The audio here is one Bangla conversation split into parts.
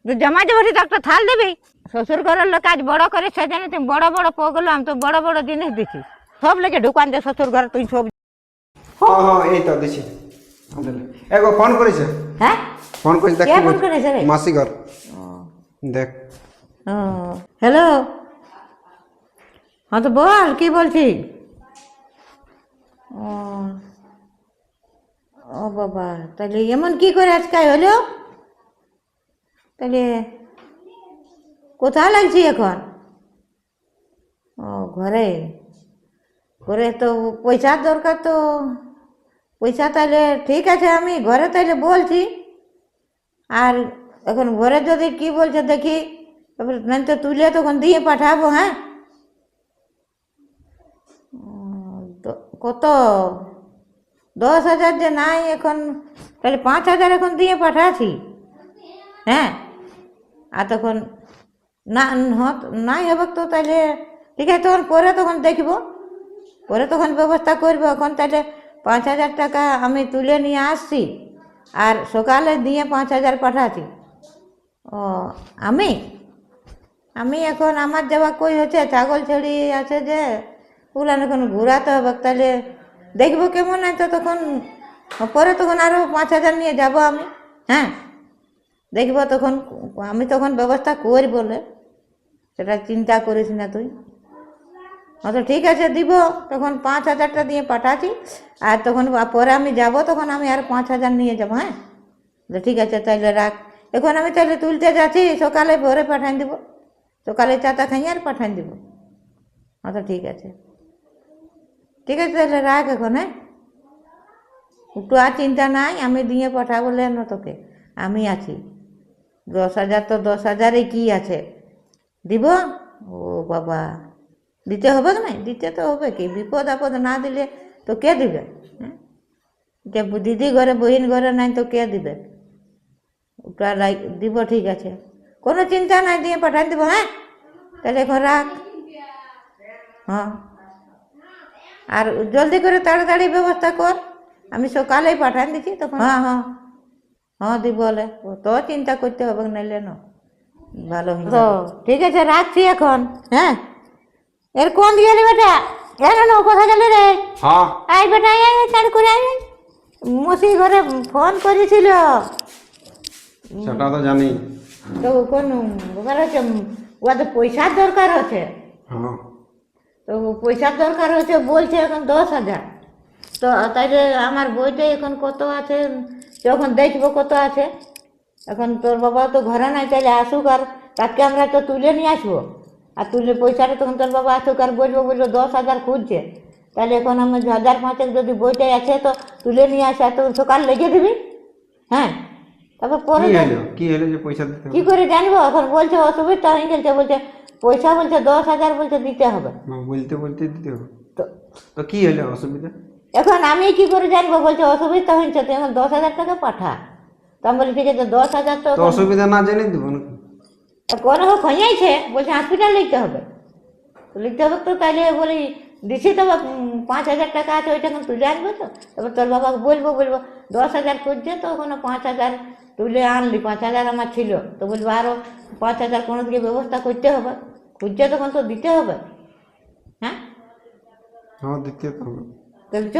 জামাই দেবরি তো একটা থাল দিবি। শ্বশুর ঘরের লোক কাজ বড় করে সেজন্য তুমি বড় বড় প্রোগ্রাম তো বড় বড় জিনিস দিছি সব লেগে ঢুকান দে শ্বশুর ঘরে তুই সব। হ্যাঁ হ্যাঁ এই তো দিছি এগো ফোন করেছে। হ্যাঁ ফোন করেছে দেখ কে ফোন করেছে রে? মাসি ঘর দেখ। হ্যালো, হ্যাঁ তো বল কি বলছি। ও ও বাবা, তাহলে এমন কি করে আজকে হলো? তাহলে কোথায় লাগছি এখন? ও ঘরে, ঘরে তো পয়সার দরকার, তো পয়সা তাহলে ঠিক আছে আমি ঘরে তাহলে বলছি। আর এখন ঘরে যদি কি বলছে দেখি, তারপরে নাই তো তুলে তখন দিয়ে পাঠাবো। হ্যাঁ কত 10,000 যে নাই এখন, তাহলে 5,000 এখন দিয়ে পাঠাচ্ছি। হ্যাঁ আর তখন না নাই হবে তো তাহলে ঠিক আছে, তখন পরে তখন দেখব, পরে তখন ব্যবস্থা করবো। এখন তাহলে 5,000 টাকা আমি তুলে নিয়ে আসছি আর সকালে দিয়ে 5,000 পাঠাচ্ছি। ও আমি আমি এখন আমার যাওয়া কই হচ্ছে, ছাগল ছেড়ি আছে যে ওগুলো এখন ঘুরাতে হবে, তাহলে দেখবো কেমন হয় তো তখন পরে তখন আরও 5,000 নিয়ে যাব আমি। হ্যাঁ দেখবো তখন, আমি তখন ব্যবস্থা করি বলে, সেটা চিন্তা করিস না তুই। তো ঠিক আছে দিব, তখন 5,000টা দিয়ে পাঠাচ্ছি আর তখন পরে আমি যাব, তখন আমি আর 5,000 নিয়ে যাবো। হ্যাঁ ঠিক আছে তাহলে রাখ, এখন আমি তাহলে তুলতে যাচ্ছি, সকালে ভোরে পাঠান দিব, সকালে চাটা খাইয়ে আর পাঠান দিব। তো ঠিক আছে, ঠিক আছে তাহলে রাখ এখন। হ্যাঁ একটু আর চিন্তা নাই, আমি দিয়ে পাঠাবো না তোকে, আমি আছি। 10,000 তো 10,000-এ কি আছে, দিব। ও বাবা, দিতে হবে না? দিতে তো হবে, কি বিপদ আপদ না দিলে তো কে দিবে? হ্যাঁ দিদি ঘরে বহিন ঘরে নাই তো কে দিবে? ওটা দিব, ঠিক আছে, কোনো চিন্তা নাই, দিয়ে পাঠান দিব। হ্যাঁ তাহলে এখন রাখ। হ্যাঁ আর জলদি করে তাড়াতাড়ি ব্যবস্থা কর, আমি সকালেই পাঠান দিচ্ছি তখন। হ্যাঁ হ্যাঁ হ্যাঁ দি বলে, তো চিন্তা করতে হবে নাইলে না ভালো তো ঠিক আছে রাখছি এখন। হ্যাঁ এর কোন দিয়ে বেটা, এর না কোথায় গেলে রে? হ্যাঁ আই বেটা আই তাড় করে আই, মসি ঘরে ফোন করেছিল। সেটা তো জানি। তো কোন ব্যাপার হচ্ছে, ওদের পয়সার দরকার হচ্ছে, হ্যাঁ তো পয়সার দরকার হচ্ছে বলছে এখন 10,000। তো তাইলে আমার বইটা এখন কত আছে যখন দেখবো কত আছে। এখন তোর বাবা তো ঘরে নাই, তাহলে আসুক আর তাকে আমরা তো তুলে নিয়ে আসবো, আর তুলে পয়সাটা তখন তোর বাবা আসুক আর বলবো 10,000 খুঁজছে, তাহলে এখন আমি 1,000-5,000 যদি বইটাই আছে তো তুলে নিয়ে আসে, তো সকাল লেগে দিবি। হ্যাঁ তারপর পরে কি হলো যে পয়সা দিতে কি হবে? করে জানবো, এখন বলছে অসুবিধা হয়ে গেছে, বলছে পয়সা বলছে 10,000 বলছে দিতে হবে। বলতে বলতে দিতে হবে, তো তো কি হলো অসুবিধা? এখন আমি কি করে জানবো, বলছে অসুবিধা হয়েছে, তুই আমার 10,000 টাকা পাঠা। তো আমি বলি ঠিক আছে 10,000 তো তো অসুবিধা না জেনে দিব নাকি? কোনো হোক হয়েছে, বলছে হসপিটাল লিখতে হবে, তো লিখতে হবে তো তাইলে বলি দিছি তো 5,000 টাকা আছে, ওইটা এখন তুলে আনবো। তো তারপর তোর বাবাকে বলবো 10,000 খুঁজছে, তো ওখানে 5,000 তুলে আনলি, 5,000 আমার ছিল, তো বলবো আরও 5,000 কোনো দিকে ব্যবস্থা করতে হবে, খুঁজছে তখন তো দিতে হবে। হ্যাঁ হ্যাঁ দিতে তো হবে। তাহলে চ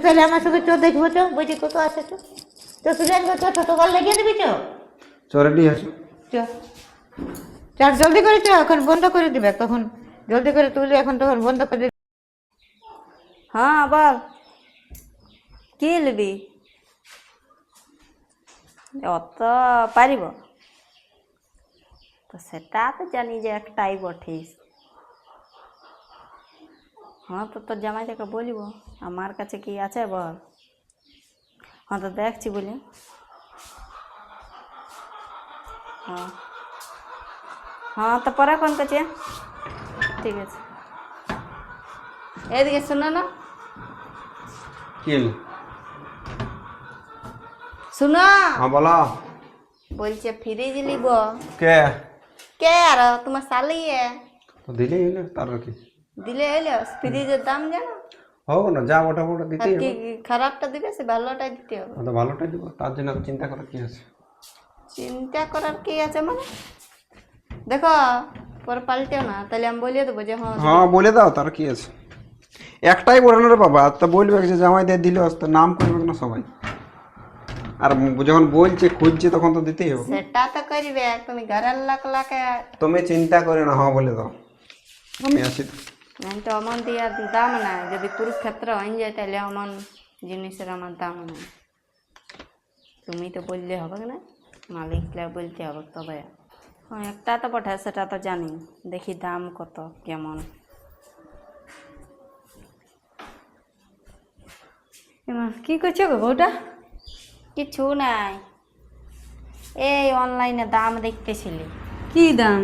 তাহলে আমার সঙ্গে দেখবো, বইটি কত আছে, তো তুলে আনবো, সকাল লাগিয়ে দিবি। রেডি আসো। চার জলদি করে এখন বন্ধ করে দিবে, তখন জলদি করে তুলে এখন তখন বন্ধ করে দিবে। হ্যাঁ বল, কি নিবি? অত পারিব তো সেটা তো জানি যে একটাই বঠিস। হ্যাঁ তো তোর জামাইটাকে বলিব আমার কাছে কি আছে বল। হ্যাঁ তো দেখছি বলি। হ্যাঁ হ্যাঁ তো পরে ফোন করছি। ঠিক আছে, এদিকে শুনো না, কি হলো? শুনো হ্যাঁ বলো। বলছে ফ্রিজ নিব। কে? কে আর তোমার শালিয়ে তো দিলেই হলো, তার আর কি। দিলে এলো, ফ্রিজের দাম জানো? হোক না, যা ওটা ওটা আর দিতেই কি হবে। খারাপটা দিবে সে ভালোটাই দিতে হবে। তো ভালোটাই দিব, তার জন্য চিন্তা করার কি আছে? চিন্তা করার কি আছে মানে দেখো পরে পাল্টেও না, তাহলে আমি বলিয়ে দেবো যে হ্যাঁ হ্যাঁ বলে দাও, তার কি আছে। একটাই বলে রে বাবা, তা বলবে যে জামাই দিয়ে দিলে তো নাম করবে না সবাই। আর যখন বলছে খুঁজছে তখন তো দিতেই হবে। সেটা তো করবে, তুমি ঘরের লোকলাকে তুমি চিন্তা করে না, হ্যাঁ বলে দাও, আমি আছি তো। নাই তো অমন দিয়ে দাম নাই, যদি কুরুক্ষেত্র হয়ে যায় তাহলে অমন জিনিসের আমার দাম নাই। তুমি তো বললে হবে না, মালিকরা বলতে হবে তবে। হ্যাঁ একটা তো পাঠায় সেটা তো জানি, দেখি দাম কত কেমন। কি করছো গো বউটা? কিছু নাই, এই অনলাইনে দাম দেখতেছিলি। কি দাম?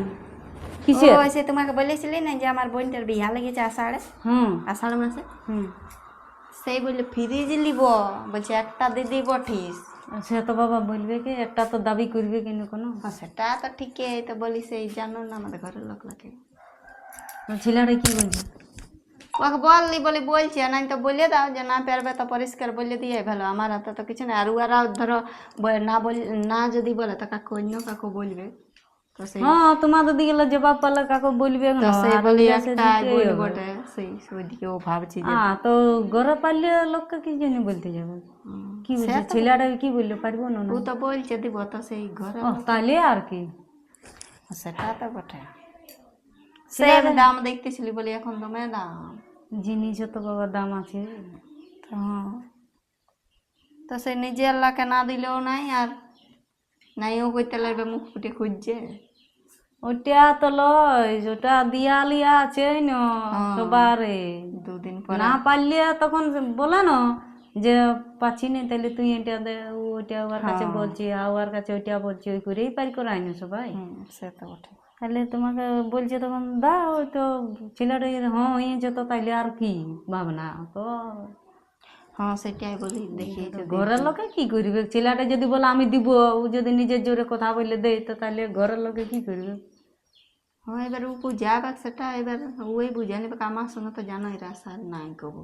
কিসের? ওই সে তোমাকে বলেছিলি না যে আমার বোনটার বিয়া লেগেছে আষাঢ়ে, আষাঢ় মাসে। সেই বললে ফ্রিজ নিব, বলছে একটা দিদি বঠিস। সে তো বাবা বলবে কি, একটা তো দাবি করবে কেন কোনো। সেটা তো ঠিকই, তো বলি সেই জানো না আমাদের ঘরের লোক লাগে। ছেলেটা কি বলছে? ওকে বললি বলে বলছে, নাই তো বলে দাও যে না পারবে তো পরিষ্কার বলে দিয়ে ভালো, আমার হাতে তো কিছু নেই। আর ওরা ধরো না না যদি বলে তো কাকু অন্য কাকু বলবে, তো সেই হ্যাঁ তোমাদের দিকে জবাব পালে কাকু বলবে না। তো সেই আর বলি দেশে একটা দিতেই বলি হবে। বটে, সেই ওইদিকে ও ভাবছি যে তো ঘরে পারলে লোককে কি জন্য বলতে যাবে? কি বলছে ছেলেটা, কি বললো পারবো না? ও তো বলছে দিব, তো সেই ঘরে তাহলে আর কি, সেটা তো বটে। সেম দাম দেখতেছিলি বলি, এখন দমে দাম জিনিসও তো বাবা দাম আছে। তো তো সে নিজের লাকে না দিলেও নাই, আর নাইও করতে লাগবে, মুখ ফুটে খুঁজছে। ওটা তো লয়, ওটা দিয়া লিয়া আছে না সবারে। দুদিন পর না পারলে তখন বলে না যে পাচ্ছি না, তাহলে তুই এটা দে, ওইটা ওর কাছে বলছি, ওর কাছে ওইটা বলছি, ওই করেই পার করাই না সবাই। সে তো বটে। তাহলে তোমাকে বলছে তখন দাও, তো ছেলেটা হ্যাঁ হয়েছে তো তাইলে আর কি ভাবনা তো। হ্যাঁ সেটাই বলি, দেখি ঘরের লোকে কি করবে? ছেলেটা যদি বলে আমি দিব, ও যদি নিজের জোরে কথা বলে দেয়, তো তাহলে ঘরের লোকে কি করবে? হ্যাঁ এবার ও বুঝাবে, সেটা এবার ওই বুঝা নেবে। আমার সঙ্গে তো জানোই রাস্তা নাই কবু।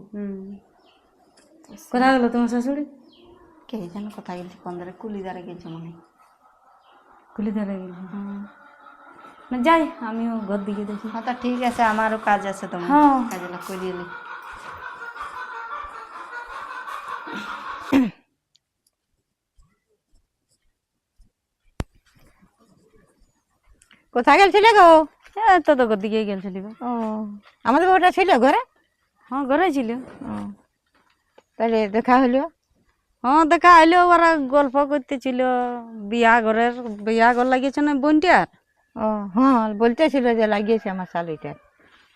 কোথায় গেলো তোমার শাশুড়ি? কে যেন কোথায় গেছে, পন্দ্রে কুলিদারে গেছে মনে হয়। কুলিদারে গেল? না যাই, আমিও ঘর দিকে দেখি। হ্যাঁ তা ঠিক আছে, আমারও কাজ আছে, তোমার হ্যাঁ কাজগুলো করিয়ে নি। কোথায় গেছিলে গো? তো তো ঘর দিকে গেছিল। ও আমাদের বউটা ছিল ঘরে? হ্যাঁ ঘরে ছিল। তাহলে দেখা হলো? হ্যাঁ দেখা হইলো, ওরা গল্প করতেছিল বিয়া ঘর লাগিয়েছে না বোনটার। ও হ্যাঁ বলতেছিল যে লাগিয়েছে আমার শালিটার।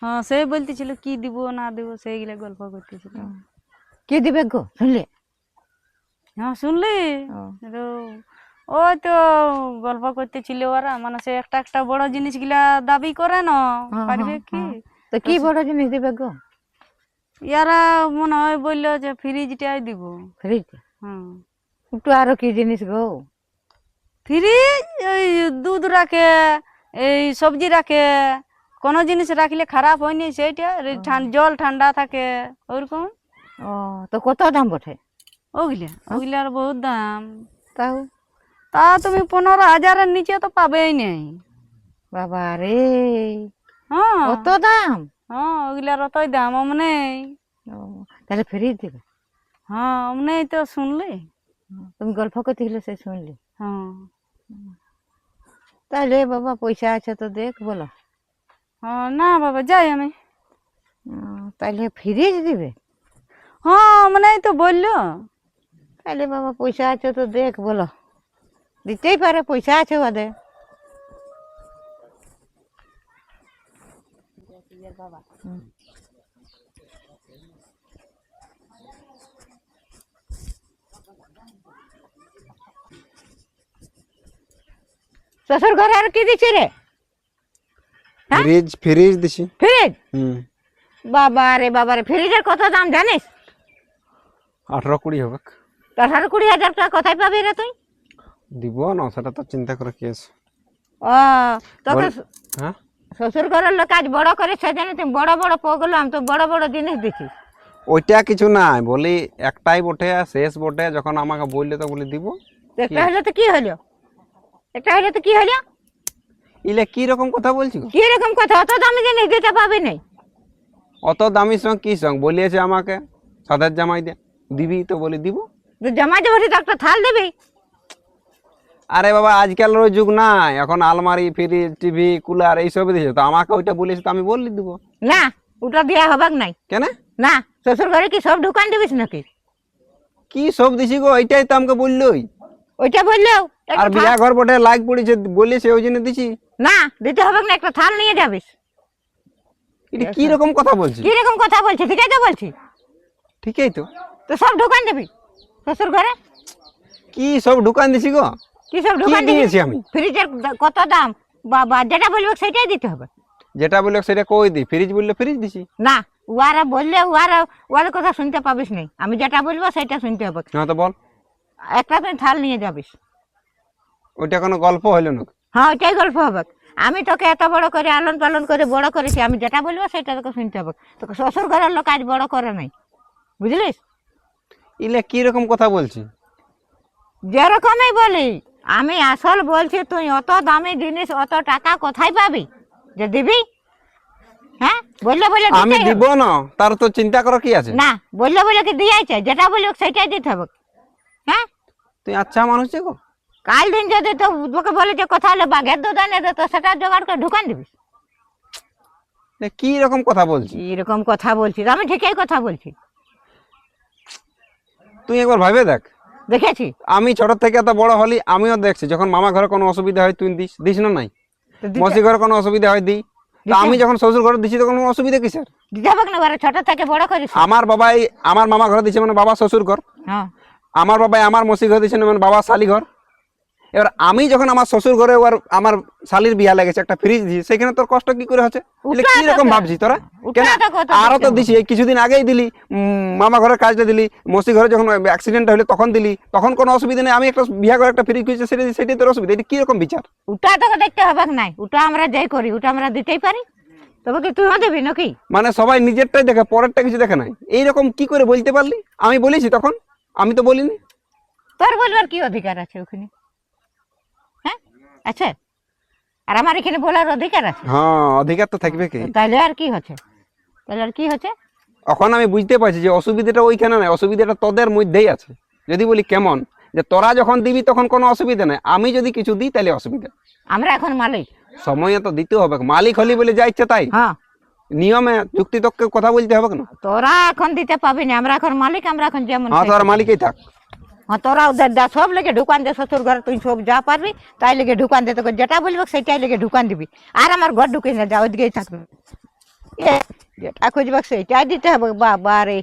হ্যাঁ সেই বলতেছিল কি দিব না দিব, সেইগুলা গল্প করতেছিল। কি দিবে গো শুনলে? হ্যাঁ শুনলি, ওই তো গল্প করতেছিল ওরা, মানে সে একটা একটা বড় জিনিস গুলা দাবি করে না, পারবে কি? তো কি বড় জিনিস দিবে গো? ইয়ারা মনে হয় বললো যে ফ্রিজটাই দিব। ফ্রিজ? হ্যাঁ। একটু আরো কি জিনিস গো? ফ্রিজ, ওই দুধ রাখে, এই সবজি রাখে, কোনো জিনিস রাখলে খারাপ হয়নি সেইটা, জল ঠান্ডা থাকে ওরকম। ও তো কত দাম বটে ওগুলার? বহুত দাম। তাও তা তুমি 15,000-এর নিচে তো পাবেই নাই। বাবা রে, হ্যাঁ কত দাম? হ্যাঁ ওগুলার অতই দাম। অমনে তাহলে ফ্রিজ দিবে? হ্যাঁ অমনে তো শুনলি, তুমি গল্প করতে গেলে সে শুনলি। হ্যাঁ তাহলে বাবা পয়সা আছে তো দেখ বলো। হ্যাঁ না বাবা যাই আমি। তাহলে ফ্রিজ দিবে? হ্যাঁ মানে তো বললো। তাহলে বাবা পয়সা আছে তো দেখ বলো, দিতেই পারে, পয়সা আছে ওদের। বাবা শ্বশুর ঘরে আর কি দিচ্ছে রে? ফ্রিজ দিছি। ফ্রিজ? বাবা রে ফ্রিজের কত দাম জানিস? 18-20 হবে। 18-20 হাজার টাকা কোথায় পাবি রে তুই? দিব না, সেটা তো চিন্তা করে কি আছে। ও তোকে হ্যাঁ শ্বশুর ঘরের লোক কাজ বড় করে সেজন্য তুমি বড় বড় প্রোগ্রাম, তো বড় বড় জিনিস দিছিস। ওইটা কিছু নাই, বলি একটাই বটে, শেষ বটে, যখন আমাকে বললে তো বলি দিব। একটা হলো তো কি হলো? একটা হইলে তো কি হলো? ইলে কি রকম কথা বলছি গো? কি রকম কথা? অত দামি জিনিস দিতে পাবি নাই? অত দামি সঙ্গ কি সঙ্গ বলিয়েছে আমাকে সাদার জামাই দে, দিবি তো বলি দিব। তো জামাই দেবো তো একটা থাল দিবি। আরে বাবা আজকাল ওই যুগ নাই, এখন আলমারি ফ্রিজ টিভি কুলার এইসব দিয়েছে, তো আমাকে ওইটা বলেছে তো আমি বললি দিব। না, ওটা দেওয়া হবে নাই। কেন? না, শ্বশুর ঘরে কি সব দোকান দিবিস নাকি? কি সব দিছি গো, এইটাই তো আমাকে বললোই। ওইটা বললেও আর বিয়া ঘর বটে লাগ পড়েছে বলেছে ওই জন্য দিছি। না, দিতে হবে না, একটা থাল নিয়ে যাবিস। এটা কি রকম কথা বলছি? কি রকম কথা বলছি? ঠিক আছে বলছি ঠিকই তো। তো সব দোকান দিবি শ্বশুর ঘরে? কি সব দোকান দিছি গো? কি সব দোকান কি দিয়েছি আমি? ফ্রিজের কত দাম বা যেটা বলবো সেটাই দিতে হবে। যেটা বললো সেটা কই দি, ফ্রিজ বললে ফ্রিজ দিছি। না, ওরা বললে ওরা কথা শুনতে পাবিস নাই, আমি যেটা বলবো সেটা শুনতে হবে। না তো বল। একটা তুই থাল নিয়ে যাবিস। ওইটা কোনো গল্প হইলো না? হ্যাঁ, ওইটাই গল্প হবে। আমি তোকে এত বড় করে আলন পালন করে বড় করেছি, আমি যেটা বলবো সেটা তোকে শুনতে হবে। তোকে শ্বশুর ঘরের লোক আজ বড় করে নাই, বুঝলিস? ইলে কি রকম কথা বলছি? যেরকমই বলি, আমি আসল বলছি, তুই অত দামি জিনিস অত টাকা কোথায় পাবি যে দিবি? হ্যাঁ, বললে বলে আমি দিব না, তার তো চিন্তা করো কি আছে? না, বললে বলে কি দিয়েছে? যেটা বলবো সেটাই দিতে হবে। হ্যাঁ, তুই আচ্ছা মানুষ যে গো। কাল দিন যদি তো তোকে বলে যে কথা হলে বাঘের দুধ আনে দে, তো সেটা জোগাড় করে ঢুকান দিবি। এ কি রকম কথা বলছি? এরকম কথা বলছিস? আমি ঠিকই কথা বলছি। তুই একবার ভাবে দেখ। দেখেছি আমি ছোট থেকে এত বড় হলি, আমিও দেখছি যখন মামা ঘরে কোনো অসুবিধা হয় তুই দিস, দিস না নাই? তো দিতে- মসি ঘরে কোনো অসুবিধা হয় দিই। তো আমি যখন শ্বশুর ঘরে দিছি তখন কোনো অসুবিধা কিসের? দিতে হবে না, ওরা ছোট থেকে বড় করিস। আমার বাবাই আমার মামা ঘরে দিছে মানে বাবা শ্বশুর ঘর, হ্যাঁ, আমার বাবাই আমার মসি ঘরে দিছে মানে বাবা শালি ঘর। এবার আমি যখন আমার শ্বশুর ঘরে ওর আমার শালির বিয়া লেগেছে একটা ফ্রিজ দিছি, সেখানে তোর কষ্ট কি করে হচ্ছে? ওটা কি রকম তো- ভাবছি তোরা? ওটা কেন তো কথা আরো তো দেখতে দিছি, এই কিছুদিন আগেই দিলি। মামা ঘরের কাজটা দিলি, মসি ঘরে যখন অ্যাক্সিডেন্ট হলে তখন দিলি, তখন কোনো অসুবিধা নেই। আমি একটা বিয়া করে একটা ফ্রিজ খুঁজছি, সেটাই তোর অসুবিধা। এটা কি রকম বিচার? ওটা তোকে দেখতে হবে নাই, ওটা আমরা যাই করি, ওটা আমরা দিতেই পারি। তবে কি তুইও দিবি নাকি? মানে সবাই নিজেরটাই দেখে, পরেরটা কিছু দেখে নাই। এইরকম কি করে বলতে পারলি? আমি বলেছি তখন? আমি তো বলিনি। তোর বলবার কি অধিকার আছে ওখানে? হ্যাঁ, আছে। আর আমার এখানে বলার অধিকার আছে। হ্যাঁ, অধিকার তো থাকবে কি? তাহলে আর কি হচ্ছে? তাহলে আর কি হচ্ছে? এখন আমি বুঝতে পারছি যে অসুবিধাটা ওইখানে নাই, অসুবিধাটা তোদের মধ্যেই আছে। যদি বলি কেমন, যে তোরা যখন দিবি তখন কোনো অসুবিধা নাই, আমি যদি কিছু দিই তাহলে অসুবিধা। আমরা এখন মালিক। সময়ে তো দিতে হবে, মালিক হলি বলে যা ইচ্ছা তাই। হ্যাঁ, নিয়মে যুক্তি তক্কে কথা বলতে হবে না। তোরা এখন দিতে পাবি না, আমরা এখন মালিক, আমরা এখন যেমন হ্যাঁ, তোরা মালিকই থাক। হ্যাঁ, তোরা ওদের দা সব লেগে ঢুকান দে শ্বশুর ঘরে, তুই সব যা পারবি তাই লেগে ঢুকান দে, তোকে যেটা বলবো সেটাই লেগে ঢুকান দিবি। আর আমার ঘর ঢুকে না, যা ওইদিকেই থাকবে। যেটা খুঁজবে সেইটাই দিতে হবে। বাবা রে,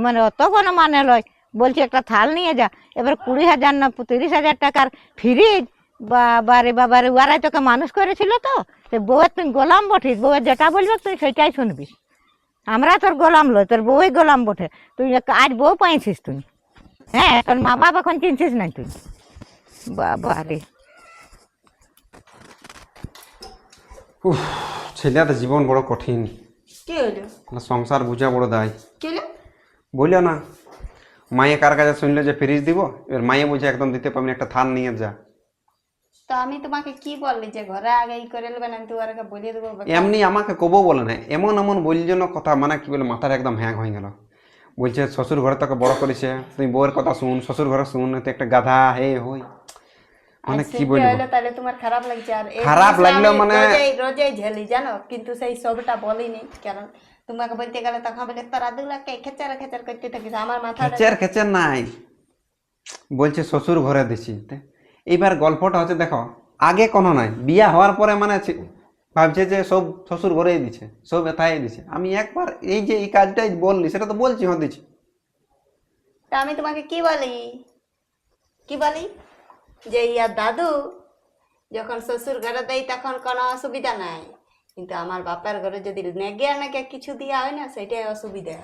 মানে অত কোনো মানে লয়। বলছি একটা থাল নিয়ে যা, এবার 20,000 না 30,000 টাকার ফ্রিজ। বাবারে বাবারে, ওরাই তোকে মানুষ করেছিল, তো সে বউয়ের তুই গোলাম বঠিস, বউয়ের যেটা বলবে তুই সেটাই শুনবি। আমরা তোর গোলাম লয়, তোর বউই গোলাম বটে। তুই আজ বউ পাইছিস তুই। হ্যাঁ, তোর মা বাবা এখন চিনছিস নাই তুই। বাবা রে, ছেলেটা জীবন বড় কঠিন, কি হলো? সংসার বুঝা বড় দায়। কি হলো? বললো না, মায়ে কার কাছে শুনলো যে ফ্রিজ দিব, এবার মায়ে বুঝে একদম দিতে পারবি না, একটা থান নিয়ে যা। তো আমি তোমাকে কি বললি যে ঘরে আগে ই করে নেবেন, আমি তো ওরাকে বলে দেবো। এমনি আমাকে কবো বলে না, এমন এমন বলল না কথা, মানে কি বলে মাথার একদম হ্যাং হয়ে গেল। বলছে শ্বশুর ঘরে তোকে বড় করেছে, তুই বউয়ের কথা শুন, শ্বশুর ঘরে শুন, তুই একটা গাধা হে হই। মানে কি বলবো? তাহলে তোমার খারাপ লাগছে? আর এই খারাপ জিনিসটা লাগলো আমি মানে- রোজই ঝেলি জানো, কিন্তু সেই সবটা বলিনি। কারণ তোমাকে বলতে গেলে তখন বলে তোরা দুলাকে খেচার খেচার করতে থাকিস, আমার মাথা খেচার খেচার নাই, বলছে শ্বশুর ঘরে দিছি। এইবার গল্পটা হচ্ছে, দেখো আগে কোনো নাই, বিয়া হওয়ার পরে মানে ভাবছে যে সব শ্বশুর ঘরেই দিছে, সব এথাই দিছে। আমি একবার এই যে এই কাজটাই বললি, সেটা তো বলছি হ্যাঁ দিছি। তা আমি তোমাকে কি বলি যে ইয়ার দাদু যখন শ্বশুর ঘরে দেয় তখন কোনো অসুবিধা নাই, কিন্তু আমার বাপের ঘরে যদি নেগে নেগে কিছু দিয়া হয় না, সেটাই অসুবিধা,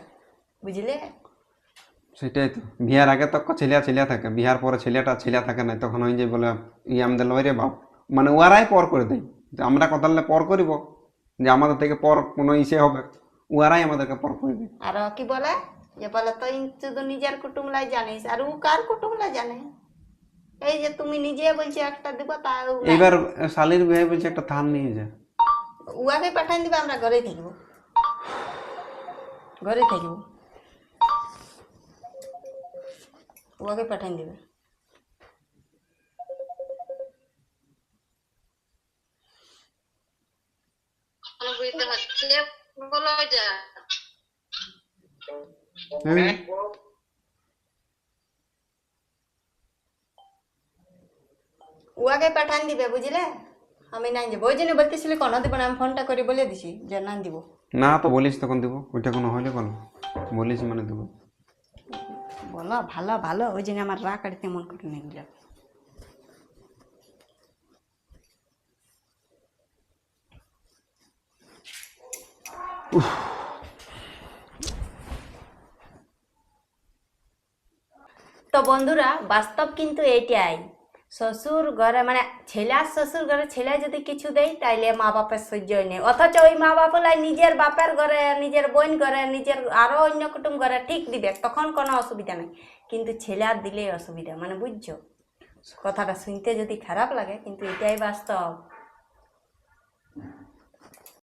বুঝলে? সেটাই তো, বিয়ার আগে তো ছেলিয়া ছেলিয়া থাকে, বিয়ার পরে ছেলেটা ছেলিয়া থাকে না, তখন ওই যে বলে আমাদের লয় রে বাপ, মানে ওরাই পর করে দেয়। যে আমরা কথা পর করিব, যে আমাদের থেকে পর কোনো ইসে হবে, ওরাই আমাদেরকে পর করে দেয়। আর ও কি বলে যে বলে তুই শুধু নিজের কুটুমলাই জানিস, আর ও কার কুটুমলাই জানে? এই যে তুমি নিজে বলছি একটা দিব তাও নাই। এইবার শালির বিয়ে বলছে একটা ধান নিয়ে যা। উয়াকে পাঠাই দিবে, আমরা ঘরেই থাকব, ঘরেই থাকব, উয়াকে পাঠাই দিবে। হ্যাঁ। উয়াকে পাঠান দিবে বুঝলে, আমি নাই দেবো। ওই জন্য বলতেছিলি কোনো দিব না, আমি ফোনটা করে বলে দিছি যে না দিব। না তো বলিস তখন দিব, ওইটা কোনো হইলে কোনো বলিস মানে দেবো। বলো ভালো ভালো, ওই জন্য আমার রাগ আর তেমন করে নেই বুঝলে। তো বন্ধুরা, বাস্তব কিন্তু এইটাই, শ্বশুর ঘরে মানে ছেলার শ্বশুর ঘরে ছেলে যদি কিছু দেয় তাইলে মা বাপের সহ্যই নেই, অথচ ওই মা বাপলাই নিজের বাপের ঘরে, নিজের বোন ঘরে, নিজের আরো অন্য কুটুম ঘরে ঠিক দিবে, তখন কোনো অসুবিধা নেই। কিন্তু ছেলে আর দিলেই অসুবিধা, মানে বুঝছো কথাটা শুনতে যদি খারাপ লাগে কিন্তু এটাই বাস্তব।